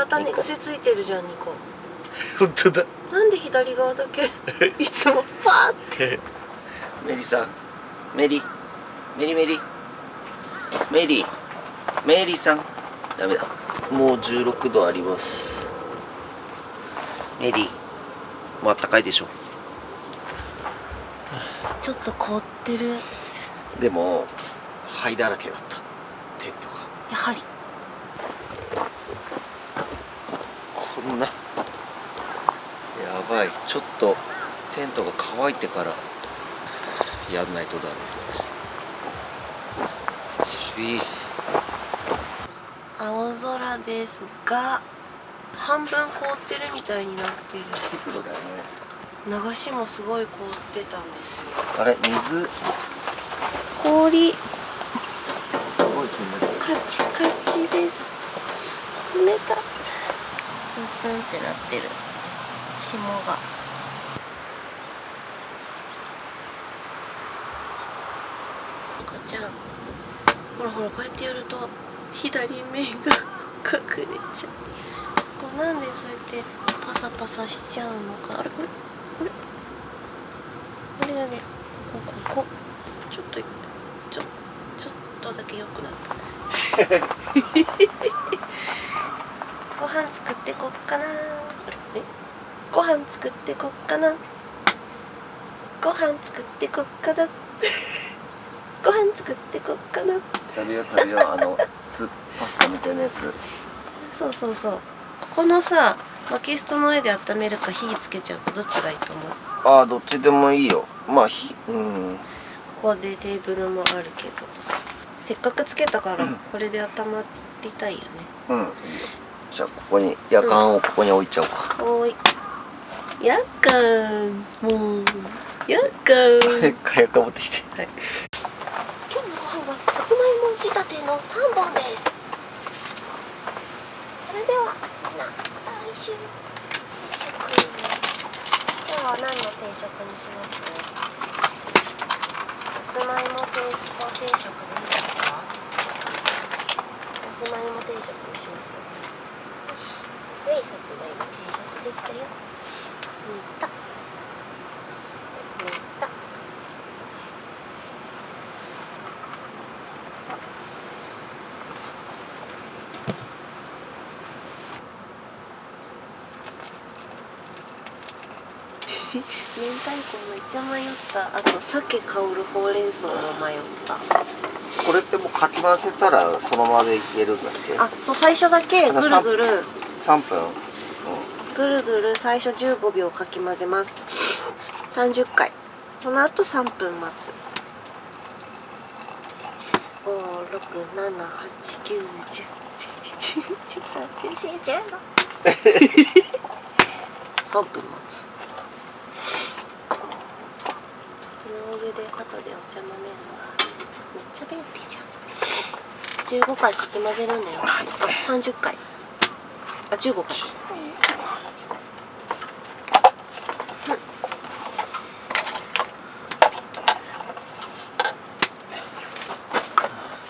肩に癖ついてるじゃん、2個。本当だ。なんで左側だけいつもパーってメリさん、メリメリメリメリメリさん、ダメだ。もう16度あります。メリもうあったかいでしょ。ちょっと凍ってる。でも灰だらけだった、テントが。やはりこんなやばい。ちょっとテントが乾いてからやんないとだね。寒い。青空ですが、半分凍ってるみたいになってる。湿度だよね。流しもすごい凍ってたんですよ。あれ、水氷すごい冷たい。カチカチです。冷たい。ツンツンってなってる霜が。ニコちゃん、ほらほら、こうやってやると左目が隠れちゃう。これなんでそうやってパサパサしちゃうのか。あれこれあれあれ、ここちょっとだけ良くなった。ご飯作ってこっかな。ご飯作ってこっかな。ご飯作ってこっかな。ご飯作ってこっかな。食べよう食べよう。パスタみたいなやつ。そうそうそう。ここのさ、薪ストの上で温めるか火つけちゃうか、どっちがいいと思う？ああ、どっちでもいいよ。まあここでテーブルもあるけど、せっかくつけたからこれで温まりたいよね。うん。じゃあここにやかんをここに置いちゃおうか。おーい。やかん、もうやかん。やかん持ってきて。はい。今日のご飯はさつまいも仕立ての3本です。それではみんなまた来週。今日は何の定食にします？さつまいもペースト定食でいいですか？さつまいも定食にします。はい、さつまいも定食できたよ。煮た。明太子めっちゃ迷った。あと鮭香るほうれん草も迷った。これってもうかき混ぜたらそのままでいけるんだっけ？あ、そう、最初だけぐるぐる3分、ぐるぐる最初15秒かき混ぜます。30回。その後3分待つ。5、6、7、8、9、10、11、12、13、14、15。3分待つ。そのお湯で後でお茶飲めるわ。めっちゃ便利じゃん。15回かき混ぜるんだよ。あ、30回。あ、15回。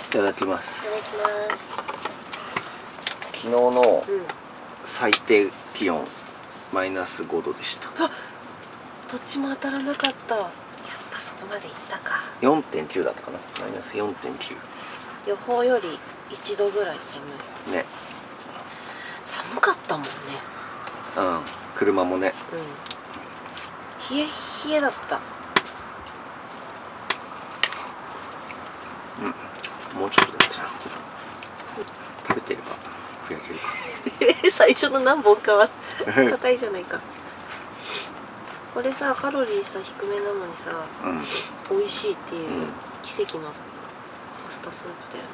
いただきます。いただきます。昨日の最低気温マイナス5度でした。あ、どっちも当たらなかった。やっぱそこまでいったか。4.9 だったかな。マイナス 4.9。予報より1度ぐらい寒いね。寒かったもんね。うん、車もね。冷え冷えだった。もうちょっとだったな。食べてればふやけるか。最初の何本かは硬いじゃないか。これさ、カロリーさ低めなのにさ、美味しいっていう奇跡のパスタスープだよね。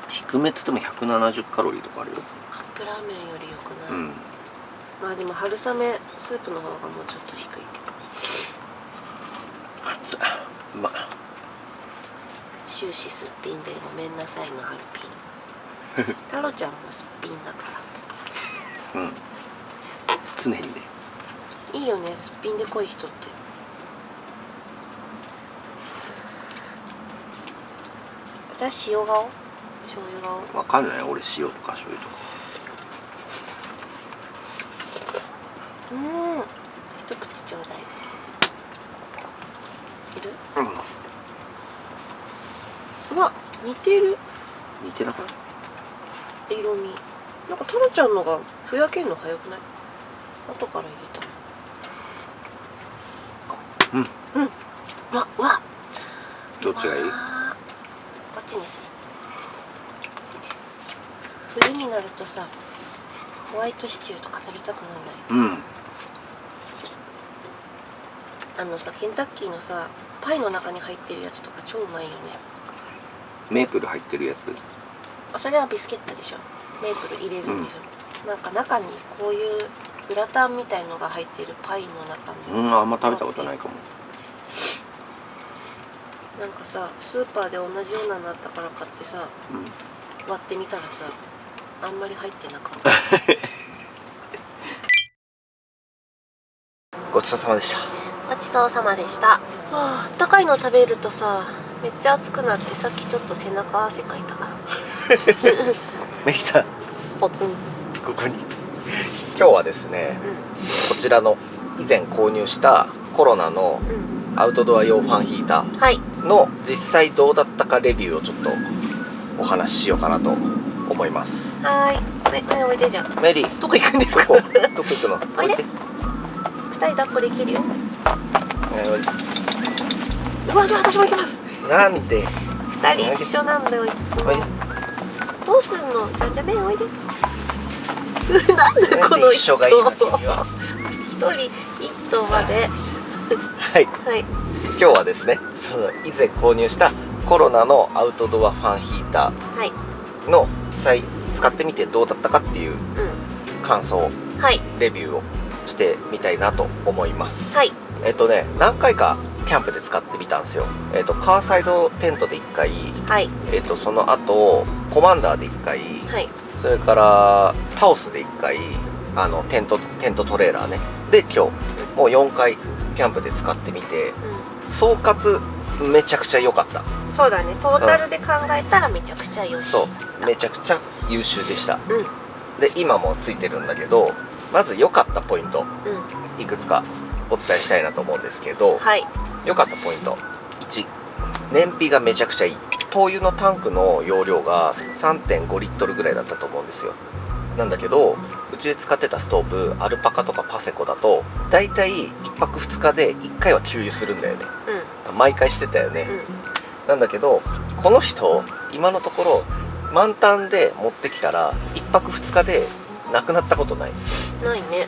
低めっつっても170カロリーとかあるよ。カップラーメンよりよくない？うん。まあでも春雨スープの方がもうちょっと低いけど。熱い。うまい。終始すっぴんでごめんなさいのハルピン。タロちゃんもすっぴんだから。うん。常にね。いいよね、すっぴんで濃い人って。私塩顔？醤油顔？わかんない。俺塩とか醤油とか。一口ちょうだい。いる？うわ、似てる。似てなくない？色味。なんかタラちゃんのがふやけんの早くない？後から入れた。うわ。どっちがいい？こっちにする。冬になるとさ、ホワイトシチューとか食べたくならない？ケンタッキーのさ、パイの中に入ってるやつとか超うまいよね。メープル入ってるやつ？それはビスケットでしょ。メープル入れるんでしょ。なんか中にこういうグラタンみたいのが入ってるパイの中に。あんま食べたことないかも。なんかさ、スーパーで同じようなのあったから買ってさ、割ってみたらさ、あんまり入ってなかった。ごちそうさまでした。ごちそうさまでした。わあ、高いの食べるとさ、めっちゃ暑くなって、さっきちょっと背中汗かいた。メリさん、ポツン。ここに。今日はですね、こちらの以前購入したコロナのアウトドア用ファンヒーターの実際どうだったかレビューをちょっとお話ししようかなと思います。はい。おいでじゃん。メリー、どこ行くんですか？どこ行くの？おいで。二人抱っこできるよ。うわ、じゃあ私も行きます。なんで？二人一緒なんだよ、いつも。どうすんの？じゃあ麺おいで。なんでこの一緒がいいの？君は。一人一頭まで。はい。今日はですね、その以前購入したコロナのアウトドアファンヒーターの実際使ってみてどうだったかっていう感想、レビューをしてみたいなと思います。何回かキャンプで使ってみたんですよ。カーサイドテントで1回、その後コマンダーで1回、それからタオスで1回、テントトレーラーねで今日もう4回キャンプで使ってみて、総括めちゃくちゃ良かった。そうだね、トータルで考えたらめちゃくちゃよし、そうめちゃくちゃ優秀でした。で今もついてるんだけど、まず良かったポイント、いくつかお伝えしたいなと思うんですけど、良かったポイント1、燃費がめちゃくちゃいい。灯油のタンクの容量が 3.5 リットルぐらいだったと思うんですよ。なんだけどうちで使ってたストーブアルパカとかパセコだとだいたい1泊2日で1回は給油するんだよね、毎回してたよね、なんだけどこの人今のところ満タンで持ってきたら1泊2日でなくなったことない。ないね。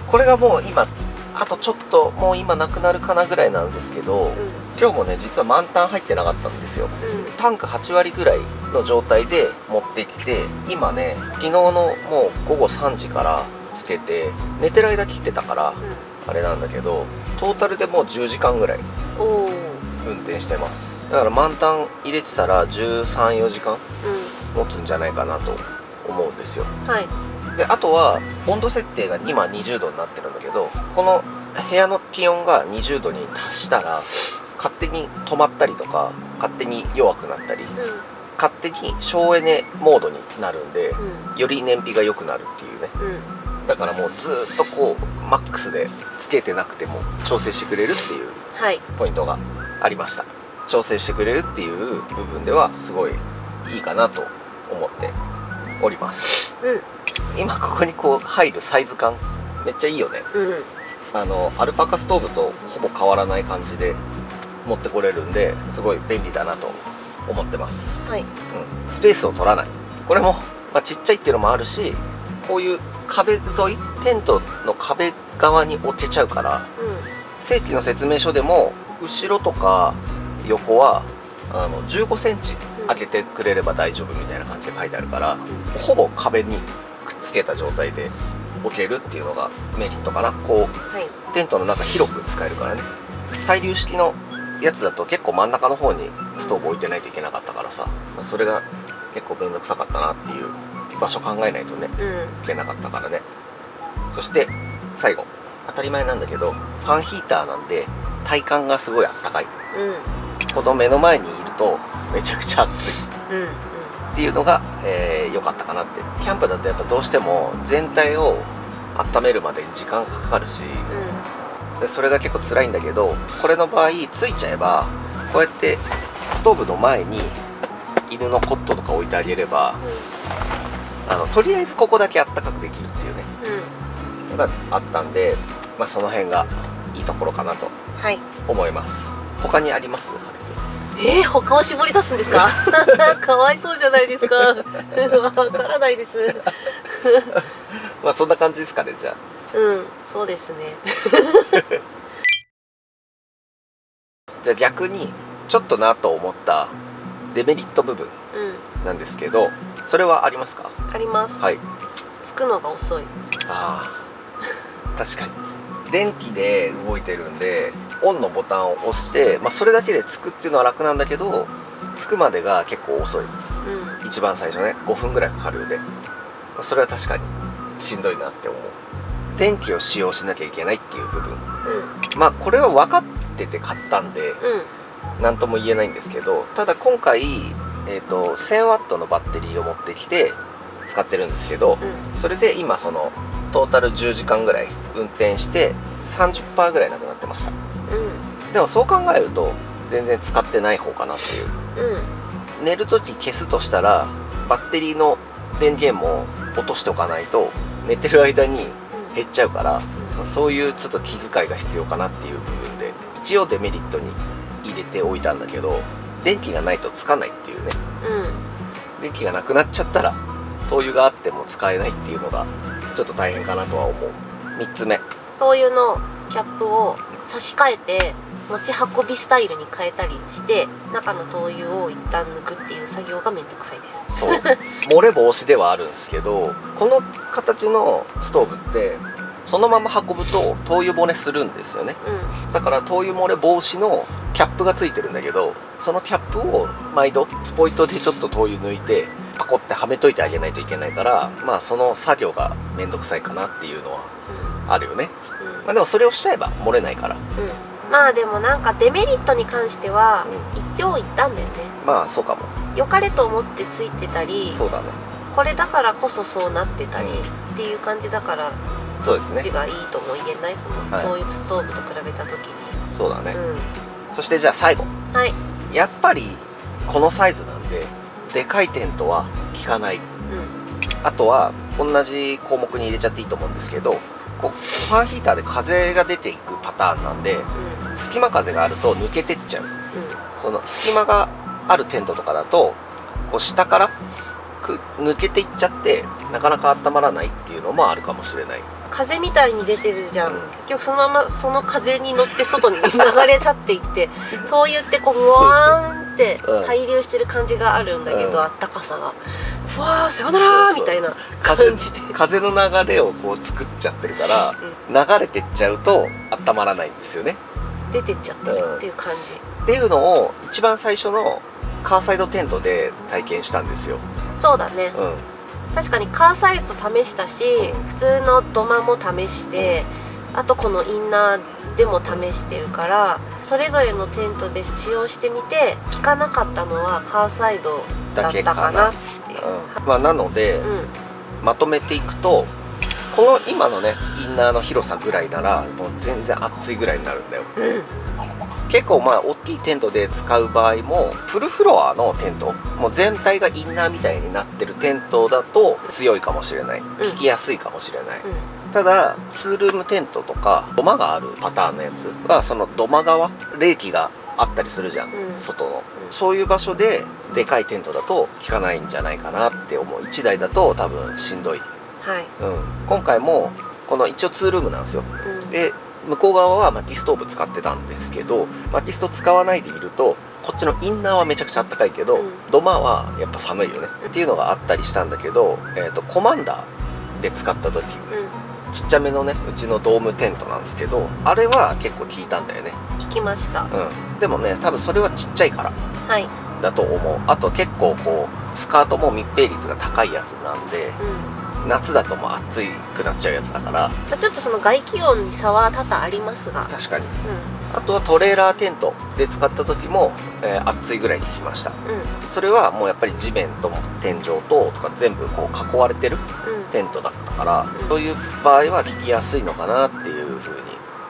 これがもう今あとちょっともう今なくなるかなぐらいなんですけど、今日もね実は満タン入ってなかったんですよ。タンク8割ぐらいの状態で持ってきて、今ね昨日のもう午後3時からつけて寝てる間切ってたから、あれなんだけどトータルでもう10時間ぐらい運転してます。だから満タン入れてたら13、14時間持つんじゃないかなと思うんですよ。であとは温度設定が今20度になってるんだけど、この部屋の気温が20度に達したら勝手に止まったりとか勝手に弱くなったり、勝手に省エネモードになるんで、より燃費が良くなるっていうね、だからもうずっとこうマックスでつけてなくても調整してくれるっていうポイントがありました。調整してくれるっていう部分ではすごいいいかなと思っております。今ここにこう入るサイズ感めっちゃいいよね。アルパカストーブとほぼ変わらない感じで持ってこれるんですごい便利だなと思ってます。スペースを取らない。これも、ちっちゃいっていうのもあるし、こういう壁沿いテントの壁側に置けちゃうから、正規の説明書でも後ろとか横は15センチ開けてくれれば大丈夫みたいな感じで書いてあるから、ほぼ壁にくっつけた状態で置けるっていうのがメリットかな。こう、テントの中広く使えるからね。対流式のやつだと結構真ん中の方にストーブ置いてないといけなかったからさ、それが結構面倒くさかったなっていう場所考えないとね、いけなかったからね。そして最後、当たり前なんだけどファンヒーターなんで体感がすごいあったかい、この目の前にいるとめちゃくちゃ暑い、っていうのが良かったかなって。キャンプだとやっぱどうしても全体を温めるまでに時間がかかるし、でそれが結構辛いんだけど、これの場合ついちゃえばこうやってストーブの前に犬のコットとか置いてあげれば、とりあえずここだけあったかくできるっていうね、のがあったんで、その辺がいいところかなと思います。他にあります？他を絞り出すんですか？かわいそうじゃないですか。わからないです。そんな感じですかね、じゃあ。そうですね。じゃあ逆にちょっとなと思ったデメリット部分なんですけど、それはありますか？あります。はい。つくのが遅い。確かに電気で動いてるんで、オンのボタンを押して、それだけでつくっていうのは楽なんだけど、つくまでが結構遅い。一番最初ね、5分ぐらいかかるよね。それは確かにしんどいなって思う。電気を使用しなきゃいけないっていう部分、これは分かってて買ったんで何とも言えないんですけど、ただ今回、1000W のバッテリーを持ってきて使ってるんですけど、それで今そのトータル10時間ぐらい運転して 30% ぐらいなくなってました。でもそう考えると全然使ってない方かなっていう、寝る時消すとしたらバッテリーの電源も落としておかないと寝てる間に減っちゃうから、そういうちょっと気遣いが必要かなっていう部分で一応デメリットに入れておいたんだけど、電気がないとつかないっていうね、電気がなくなっちゃったら灯油があっても使えないっていうのがちょっと大変かなとは思う。3つ目、灯油のキャップを差し替えて持ち運びスタイルに変えたりして中の灯油を一旦抜くっていう作業がめんどくさいです。そう漏れ防止ではあるんですけど、この形のストーブってそのまま運ぶと灯油漏れするんですよね、だから灯油漏れ防止のキャップがついてるんだけど、そのキャップを毎度スポイトでちょっと灯油抜いてパコってはめといてあげないといけないから、その作業がめんどくさいかなっていうのはあるよね、でもそれをしちゃえば漏れないから、でもなんかデメリットに関しては一長一短だよね。そうかも。良かれと思ってついてたり、そうだね、これだからこそそうなってたりっていう感じだから、そうですね、どっちがいいとも言えない、その灯油ストーブと比べた時に。そうだね、そしてじゃあ最後、やっぱりこのサイズなんででかいテントは効かない、あとは同じ項目に入れちゃっていいと思うんですけど、ファンヒーターで風が出ていくパターンなんで、隙間風があると抜けてっちゃう、その隙間があるテントとかだと下から抜けていっちゃってなかなか温まらないっていうのもあるかもしれない。風みたいに出てるじゃん、結局そのままその風に乗って外に流れ去っていってそう言ってこうふわーんって滞留してる感じがあるんだけど、あったかさがふわーさよならみたいな感じで風の流れを作っちゃってるから、流れてっちゃうと温まらないんですよね。出てっちゃってるっていう感じ、っていうのを一番最初のカーサイドテントで体験したんですよ。そうだね、確かにカーサイド試したし、普通の土間も試して、あとこのインナーでも試してるから、それぞれのテントで使用してみて効かなかったのはカーサイドだったかなっていう、なので、まとめていくと、この今のねインナーの広さぐらいならもう全然暑いぐらいになるんだよ、結構大きいテントで使う場合もフルフロアのテント、もう全体がインナーみたいになってるテントだと強いかもしれない、効きやすいかもしれない、ただツールームテントとか土間があるパターンのやつは、その土間側冷気があったりするじゃん、外の、そういう場所ででかいテントだと効かないんじゃないかなって思う。1台だと多分しんどい、今回もこの一応ツールームなんですよ、で向こう側は薪ストーブ使ってたんですけど、薪スト使わないでいるとこっちのインナーはめちゃくちゃあったかいけど、土間はやっぱ寒いよねっていうのがあったりしたんだけど、コマンダーで使った時、ちっちゃめのねうちのドームテントなんですけど、あれは結構効いたんだよね。効きました、でもね多分それはちっちゃいからだと思う。あと結構スカートも密閉率が高いやつなんで、夏だともう暑くなっちゃうやつだから、ちょっとその外気温に差は多々ありますが、確かに、あとはトレーラーテントで使った時も、暑いぐらい効きました、それはもうやっぱり地面と天井とか全部囲われてるテントだったから、そういう場合は聞きやすいのかなっていうふうに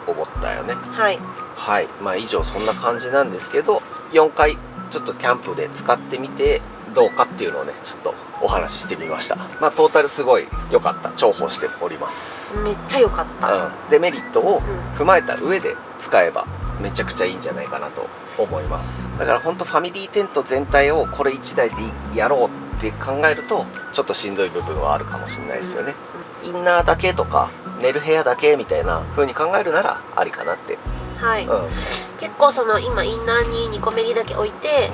思ったよね。はいはい、まあ以上そんな感じなんですけど、4回ちょっとキャンプで使ってみてどうかっていうのをね、ちょっとお話ししてみました。まあトータルすごい良かった、重宝しております。めっちゃ良かった。デメリットを踏まえた上で使えばめちゃくちゃいいんじゃないかなと思います。だから本当ファミリーテント全体をこれ1台でやろうって考えるとちょっとしんどい部分はあるかもしれないですよね。インナーだけとか寝る部屋だけみたいな風に考えるならありかなって。はい、結構その今インナーに2個メリだけ置いて、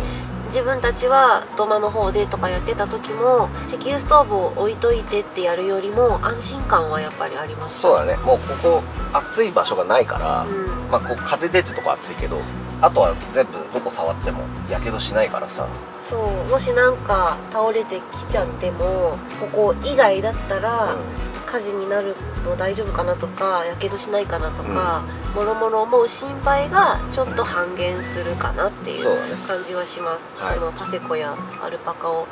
自分たちは土間の方でとかやってた時も石油ストーブを置いといてってやるよりも安心感はやっぱりありました。そうだね、もうここ暑い場所がないから、まあこう風出てるとこ暑いけど、あとは全部どこ触ってもやけどしないからさ。そう、もしなんか倒れてきちゃってもここ以外だったら、火事になるの大丈夫かなとかやけどしないかなとか、もろもろ思う心配がちょっと半減するかなっていう感じはします。そのパセコやアルパカを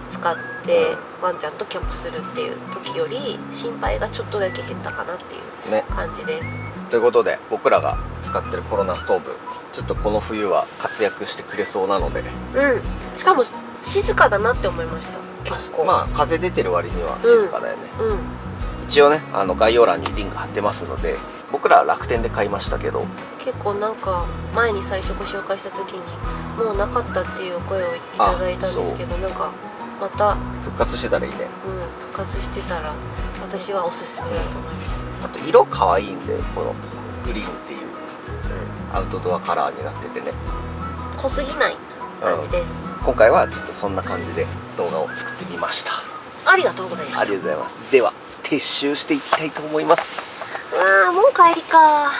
使ってワンちゃんとキャンプするっていう時より心配がちょっとだけ減ったかなっていう感じです。ということで僕らが使ってるコロナストーブ、ちょっとこの冬は活躍してくれそうなので、しかも静かだなって思いました。結構まあ風出てる割には静かだよね。一応ね、概要欄にリンク貼ってますので、僕らは楽天で買いましたけど、結構なんか前に最初ご紹介した時にもうなかったっていう声をいただいたんですけど、なんかまた復活してたらいいね。復活してたら私はおすすめだと思います。あと色可愛いんで、このグリーンっていう、アウトドアカラーになっててね、濃すぎない感じです。今回はちょっとそんな感じで動画を作ってみました。ありがとうございます。ありがとうございます。では撤収していきたいと思います。もう帰りか。早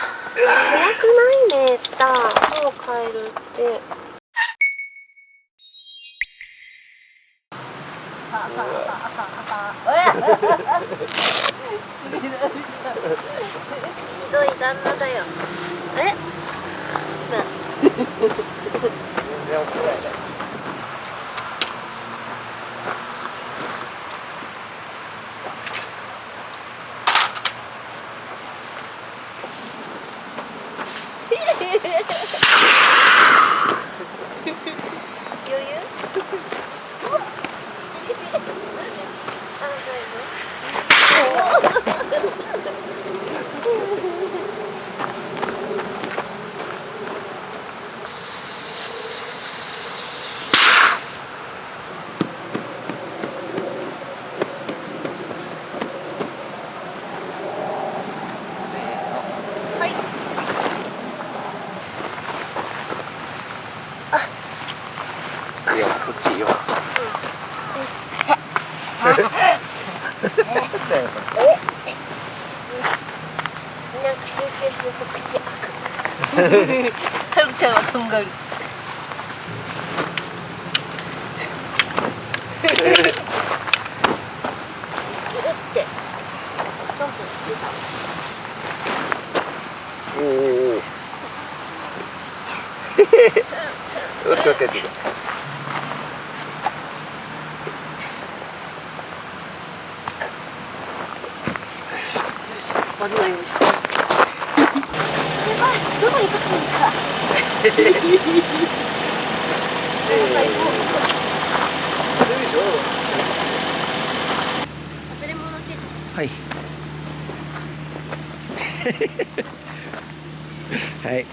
くないねもう帰るって。ひどい旦那だよ。全然怒らない。余裕？いや、こっちいいよ。なんか集中すると口開く。カルちゃんはとんがる。ってトントンしてた。よしよしよし。割れないように。やばい、どこに隠すんですか。忘れ物チェック。はい。はい。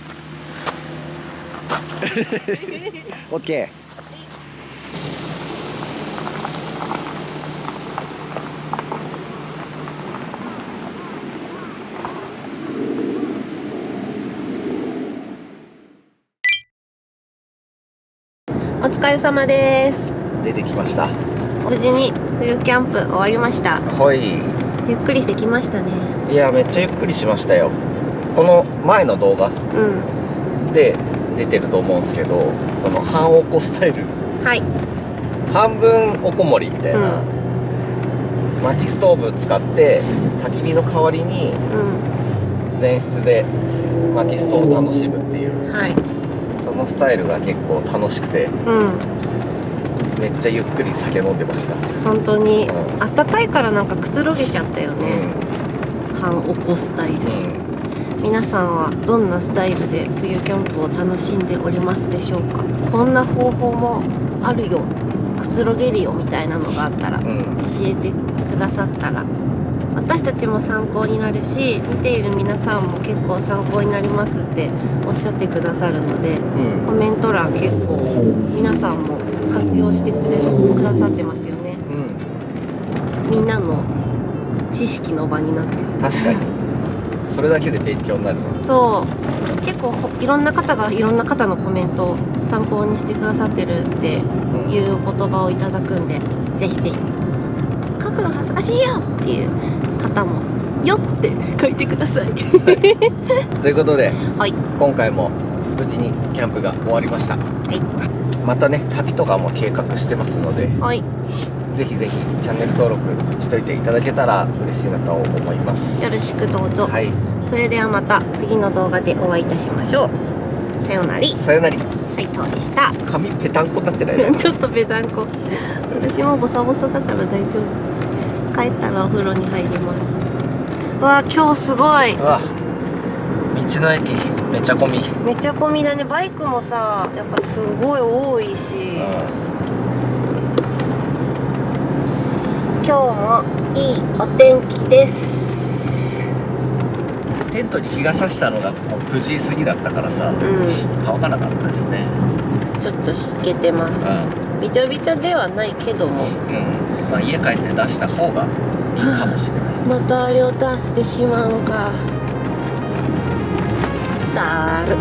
オッケー。お疲れ様です。出てきました。無事に冬キャンプ終わりました。はい。ゆっくりしてきましたね。いや、めっちゃゆっくりしましたよ。この前の動画で出てると思うんですけど、その半おこスタイル、半分おこもりみたいな、薪ストーブ使って焚き火の代わりに前室で薪ストを楽しむっていう、そのスタイルが結構楽しくて、めっちゃゆっくり酒飲んでました。本当にうんあったかいからなんかくつろげちゃったよね、半おこスタイル。皆さんはどんなスタイルで冬キャンプを楽しんでおりますでしょうか。こんな方法もあるよ、くつろげるよみたいなのがあったら教えてくださったら私たちも参考になるし、見ている皆さんも結構参考になりますっておっしゃってくださるので、コメント欄結構皆さんも活用してくださってますよね。みんなの知識の場になってる。確かにそれだけで勉強になる。そう結構いろんな方がいろんな方のコメントを参考にしてくださってるっていう言葉をいただくんで、ぜひぜひ書くの恥ずかしいよっていう方もよって書いてくださいということで、はい、今回も無事にキャンプが終わりました。またね旅とかも計画してますので、ぜひぜひチャンネル登録しといていただけたら嬉しいなと思います。よろしくどうぞ。はい、それではまた次の動画でお会いいたしましょう。さようなり。さよなり。斉藤でした。髪ペタンコになってないちょっとペタンコ。私もボサボサだから大丈夫。帰ったらお風呂に入ります。わあ今日すごい。うわ道の駅めっちゃ混み。めっちゃ混みだね。バイクもさやっぱすごい多いし、今日もいいお天気です。テントに日が差したのがもう9時過ぎだったからさ、乾かなかったですね。ちょっと湿気てます。びちょびちょではないけども、まあ、家帰って出した方がいいかもしれない。またあれを出してしまうのか。だる